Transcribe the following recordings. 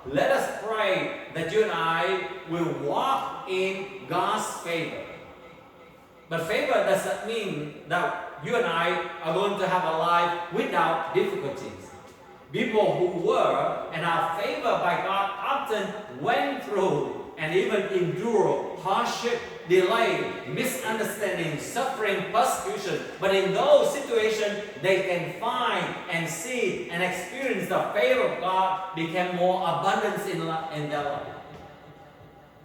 let us pray that you and I will walk in God's favor. But favor doesn't mean that you and I are going to have a life without difficulties. People who were and are favored by God often went through and even endure hardship, delay, misunderstanding, suffering, persecution. But in those situations, they can find and see and experience the favor of God become more abundant in their life.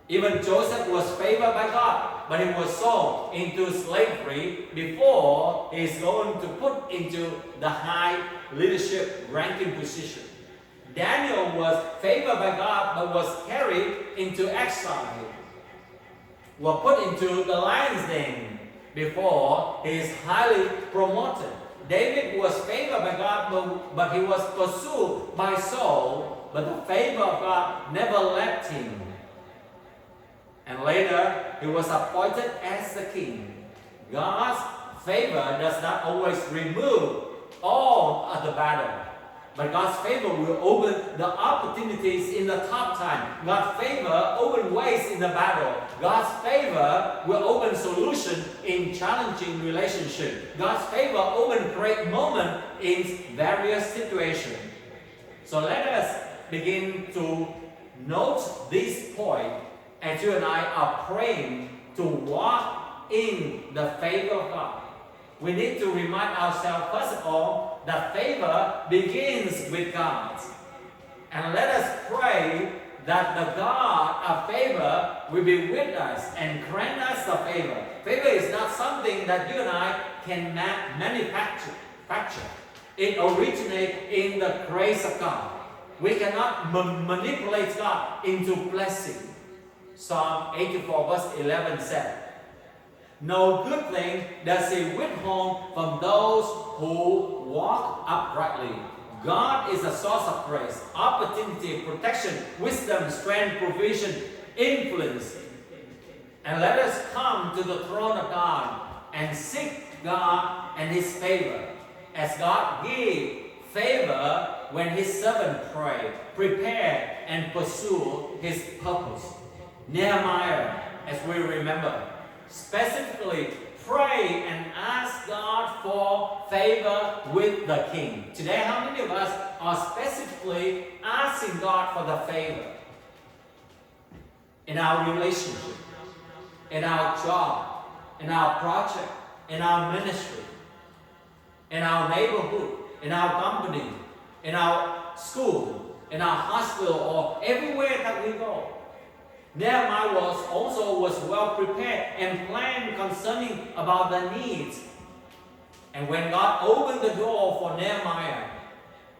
Even Joseph was favored by God, but he was sold into slavery before he is going to put into the high leadership ranking position. Daniel was favored by God, but was carried into exile. Was put into the lion's den before he is highly promoted. David was favored by God, but he was pursued by Saul, but the favor of God never left him. And later, he was appointed as the king. God's favor does not always remove all of the battle, but God's favor will open the opportunities in the tough time. God's favor open ways in the battle. God's favor will open solution in challenging relationship. God's favor open great moment in various situations. So let us begin to note this point as you and I are praying to walk in the favor of God. We need to remind ourselves, first of all, that favor begins with God. And let us pray that the God of favor will be with us and grant us the favor. Favor is not something that you and I can manufacture. It originates in the grace of God. We cannot manipulate God into blessing. Psalm 84 verse 11 said, "No good thing does he withhold from those who walk uprightly." God is a source of grace, opportunity, protection, wisdom, strength, provision, influence. And let us come to the throne of God and seek God and His favor. As God gave favor when His servant prayed, prepared, and pursued His purpose. Nehemiah, as we remember, specifically pray and ask God for favor with the king. Today, how many of us are specifically asking God for the favor in our relationship, in our job, in our project, in our ministry, in our neighborhood, in our company, in our school, in our hospital, or everywhere that we go? Nehemiah was well prepared and planned concerning about the needs. And when God opened the door for Nehemiah,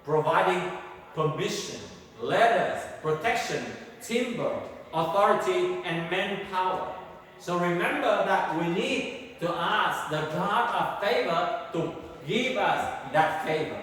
providing permission, letters, protection, timber, authority, and manpower. So remember that we need to ask the God of favor to give us that favor.